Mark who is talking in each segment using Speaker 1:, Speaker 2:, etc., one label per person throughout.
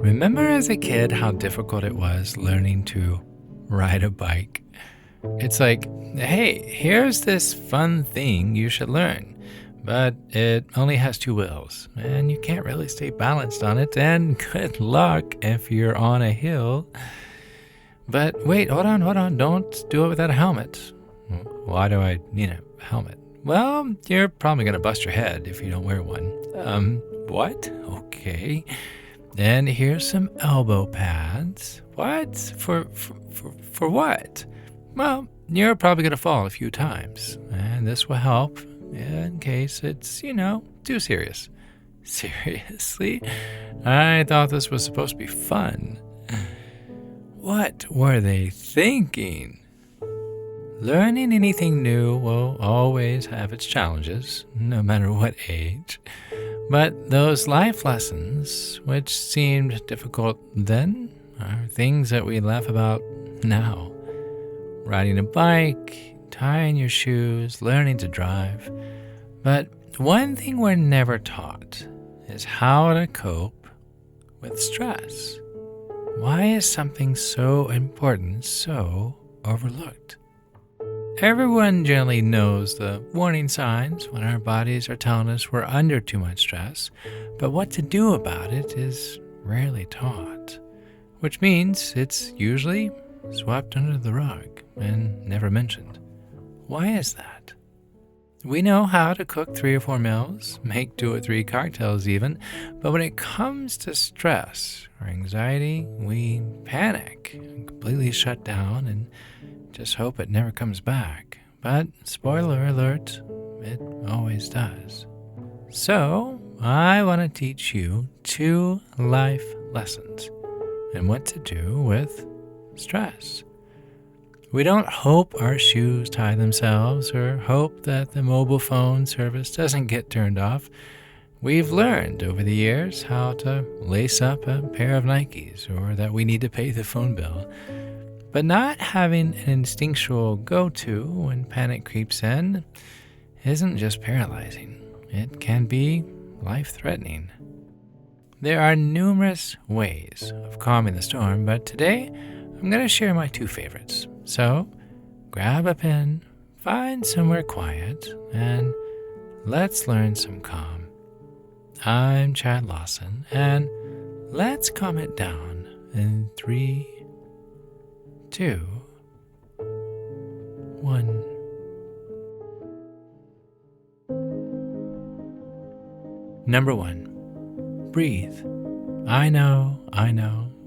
Speaker 1: Remember as a kid how difficult it was learning to ride a bike? It's like, hey, here's this fun thing you should learn, but it only has two wheels, and you can't really stay balanced on it, and good luck if you're on a hill. But wait, hold on, don't do it without a helmet. Why do I need a helmet? Well, you're probably going to bust your head if you don't wear one. What? Okay. And here's some elbow pads. What? For what? Well, you're probably going to fall a few times, and this will help in case it's, too serious. Seriously? I thought this was supposed to be fun. What were they thinking? Learning anything new will always have its challenges, no matter what age. But those life lessons, which seemed difficult then, are things that we laugh about now. Riding a bike, tying your shoes, learning to drive. But one thing we're never taught is how to cope with stress. Why is something so important so overlooked? Everyone generally knows the warning signs when our bodies are telling us we're under too much stress, but what to do about it is rarely taught, which means it's usually swept under the rug and never mentioned. Why is that? We know how to cook 3 or 4 meals, make 2 or 3 cocktails even, but when it comes to stress or anxiety, we panic and completely shut down and just hope it never comes back. But spoiler alert, it always does. So I want to teach you 2 life lessons and what to do with stress. We don't hope our shoes tie themselves or hope that the mobile phone service doesn't get turned off. We've learned over the years how to lace up a pair of Nikes or that we need to pay the phone bill. But not having an instinctual go-to when panic creeps in isn't just paralyzing. It can be life-threatening. There are numerous ways of calming the storm, but today I'm going to share my 2 favorites. So grab a pen, find somewhere quiet, and let's learn some calm. I'm Chad Lawson, and let's calm it down in 3, 2, 1. Number 1, breathe. I know,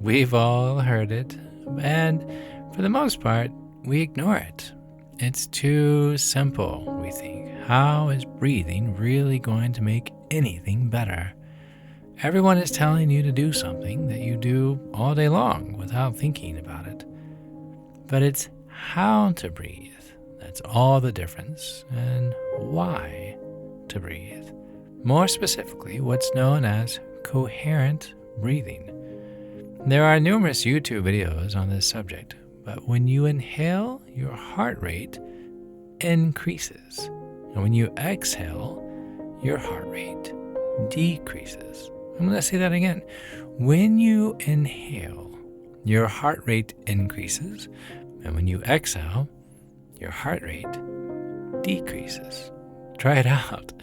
Speaker 1: we've all heard it, and for the most part, we ignore it. It's too simple, we think. How is breathing really going to make anything better? Everyone is telling you to do something that you do all day long without thinking about it. But it's how to breathe that's all the difference, and why to breathe. More specifically, what's known as coherent breathing. There are numerous YouTube videos on this subject, but when you inhale, your heart rate increases. And when you exhale, your heart rate decreases. I'm going to say that again. When you inhale, your heart rate increases. And when you exhale, your heart rate decreases. Try it out.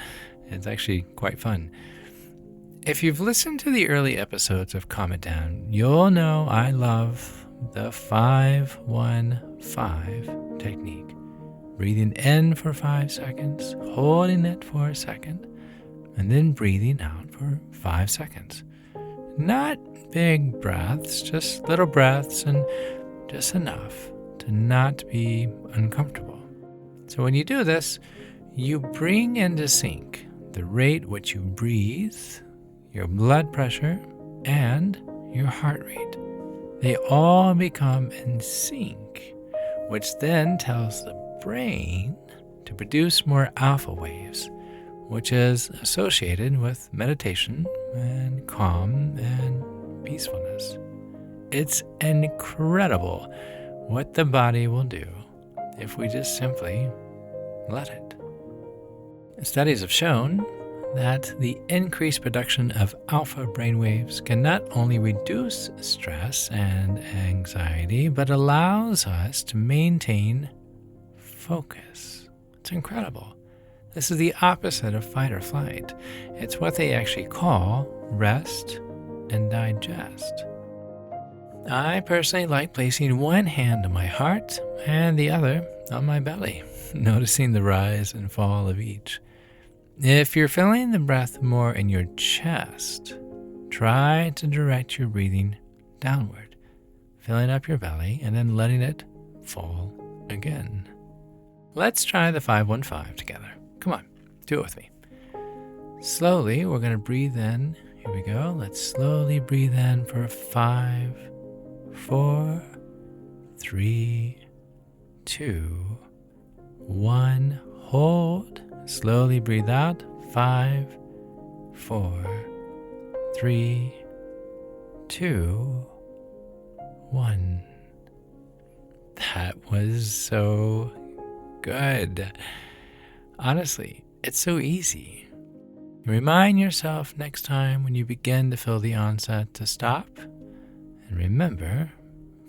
Speaker 1: It's actually quite fun. If you've listened to the early episodes of Calm It Down, you'll know I love the 5-1-5 technique. Breathing in for 5 seconds, holding it for a second, and then breathing out for 5 seconds. Not big breaths, just little breaths, and just enough to not be uncomfortable. So when you do this, you bring into sync the rate which you breathe, your blood pressure, and your heart rate. They all become in sync, which then tells the brain to produce more alpha waves, which is associated with meditation and calm and peacefulness. It's incredible what the body will do if we just simply let it. Studies have shown that the increased production of alpha brainwaves can not only reduce stress and anxiety, but allows us to maintain focus. It's incredible. This is the opposite of fight or flight. It's what they actually call rest and digest. I personally like placing one hand on my heart and the other on my belly, noticing the rise and fall of each. If you're feeling the breath more in your chest, try to direct your breathing downward, filling up your belly and then letting it fall again. Let's try the 5-1-5 together. Come on, do it with me. Slowly, we're going to breathe in. Here we go. Let's slowly breathe in for 5, 4, 3, 2, 1. Hold. Slowly breathe out. 5, 4, 3, 2, 1. That was so good. Honestly, it's so easy. Remind yourself next time when you begin to feel the onset to stop. And remember,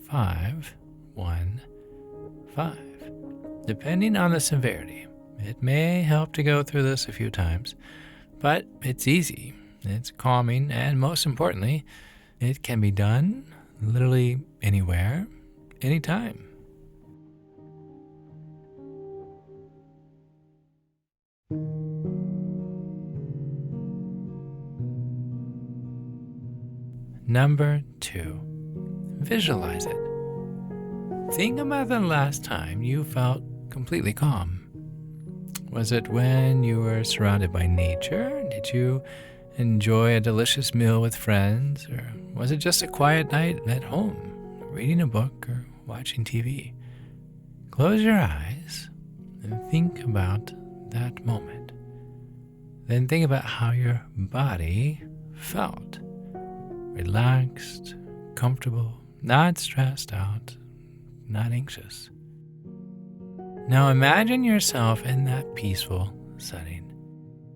Speaker 1: 5, 1, 5. Depending on the severity, it may help to go through this a few times, but it's easy, it's calming, and most importantly, it can be done literally anywhere, anytime. Number 2, visualize it. Think about the last time you felt completely calm. Was it when you were surrounded by nature? Did you enjoy a delicious meal with friends? Or was it just a quiet night at home, reading a book or watching TV? Close your eyes and think about that moment. Then think about how your body felt. Relaxed, comfortable, not stressed out, not anxious. Now imagine yourself in that peaceful setting.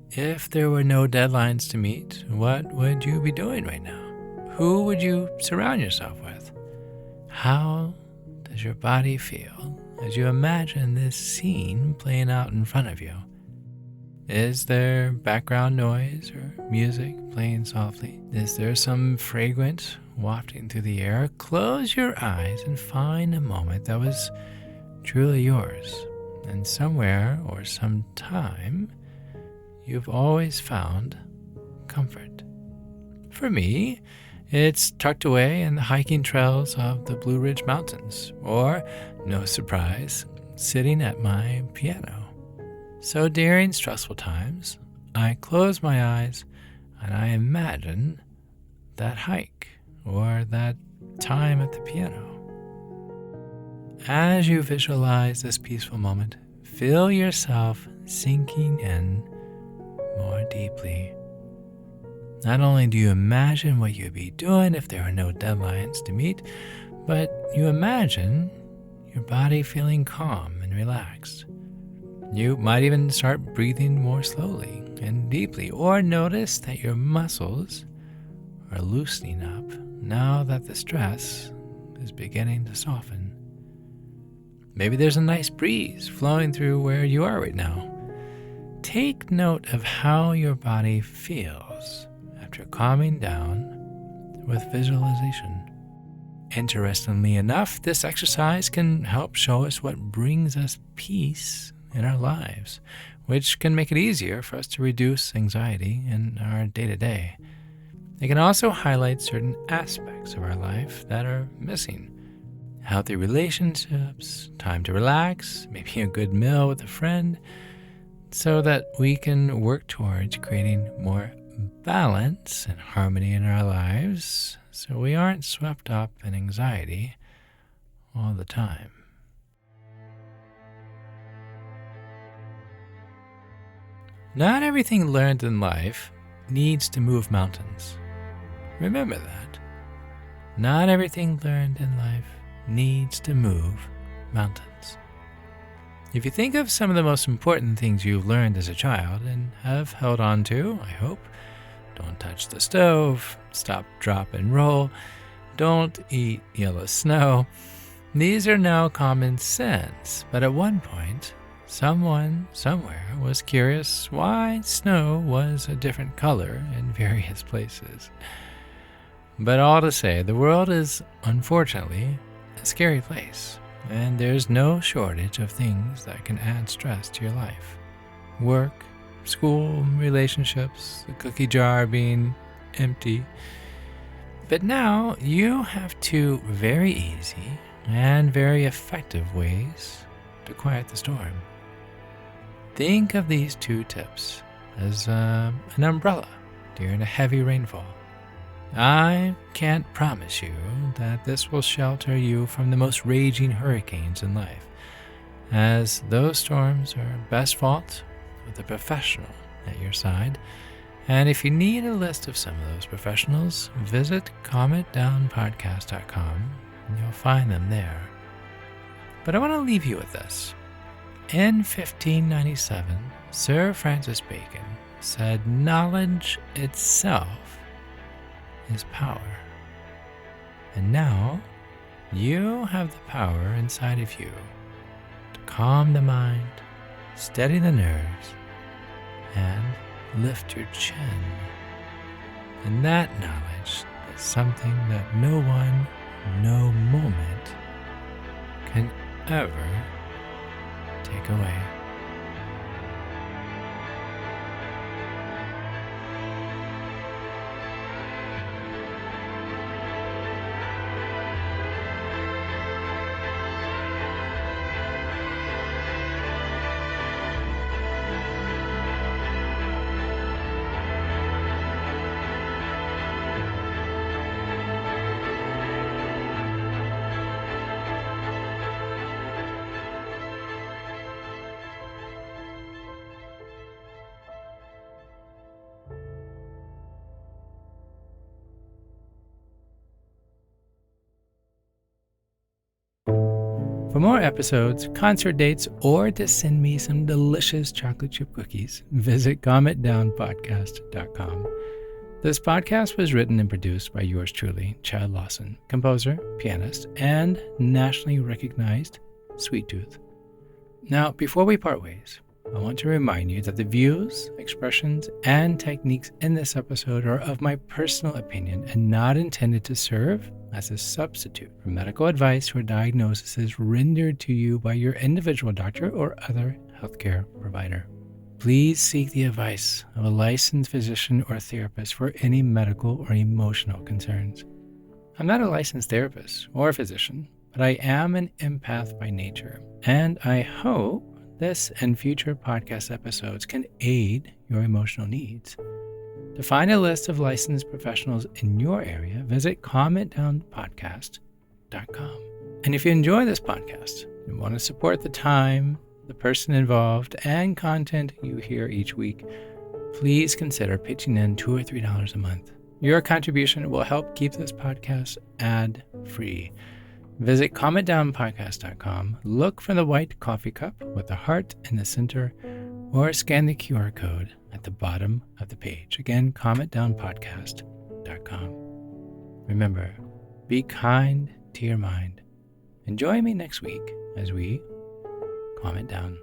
Speaker 1: If there were no deadlines to meet, what would you be doing right now? Who would you surround yourself with? How does your body feel as you imagine this scene playing out in front of you? Is there background noise or music playing softly? Is there some fragrance wafting through the air? Close your eyes and find a moment that was truly yours. And somewhere or sometime, you've always found comfort. For me, it's tucked away in the hiking trails of the Blue Ridge Mountains, or, no surprise, sitting at my piano. So during stressful times, I close my eyes and I imagine that hike or that time at the piano. As you visualize this peaceful moment, feel yourself sinking in more deeply. Not only do you imagine what you'd be doing if there were no deadlines to meet, but you imagine your body feeling calm and relaxed. You might even start breathing more slowly and deeply, or notice that your muscles are loosening up now that the stress is beginning to soften. Maybe there's a nice breeze flowing through where you are right now. Take note of how your body feels after calming down with visualization. Interestingly enough, this exercise can help show us what brings us peace in our lives, which can make it easier for us to reduce anxiety in our day-to-day. It can also highlight certain aspects of our life that are missing. Healthy relationships, time to relax, maybe a good meal with a friend, so that we can work towards creating more balance and harmony in our lives so we aren't swept up in anxiety all the time. Not everything learned in life needs to move mountains. Remember that. Not everything learned in life needs to move mountains. If you think of some of the most important things you've learned as a child and have held on to, I hope, don't touch the stove, stop, drop, and roll, don't eat yellow snow. These are now common sense, but at one point, someone somewhere was curious why snow was a different color in various places. But all to say, the world is, unfortunately, a scary place, and there's no shortage of things that can add stress to your life. Work, school, relationships, the cookie jar being empty. But now you have two very easy and very effective ways to quiet the storm. Think of these two tips as an umbrella during a heavy rainfall. I can't promise you that this will shelter you from the most raging hurricanes in life, as those storms are best fought with a professional at your side. And if you need a list of some of those professionals, visit calmitdownpodcast.com and you'll find them there. But I want to leave you with this. In 1597, Sir Francis Bacon said, "Knowledge itself is power." And now you have the power inside of you to calm the mind, steady the nerves, and lift your chin. And that knowledge is something that no one, no moment can ever take away. For more episodes, concert dates, or to send me some delicious chocolate chip cookies, visit calmitdownpodcast.com. This podcast was written and produced by yours truly, Chad Lawson, composer, pianist, and nationally recognized sweet tooth. Now, before we part ways, I want to remind you that the views, expressions, and techniques in this episode are of my personal opinion and not intended to serve as a substitute for medical advice or diagnoses rendered to you by your individual doctor or other healthcare provider. Please seek the advice of a licensed physician or therapist for any medical or emotional concerns. I'm not a licensed therapist or physician, but I am an empath by nature, and I hope this and future podcast episodes can aid your emotional needs. To find a list of licensed professionals in your area, visit calmitdownpodcast.com. And if you enjoy this podcast and want to support the time, the person involved, and content you hear each week, please consider pitching in $2 or $3 a month. Your contribution will help keep this podcast ad-free. Visit calmitdownpodcast.com, look for the white coffee cup with the heart in the center, or scan the QR code at the bottom of the page. Again, calmitdownpodcast.com. Remember, be kind to your mind. And join me next week as we calm it down.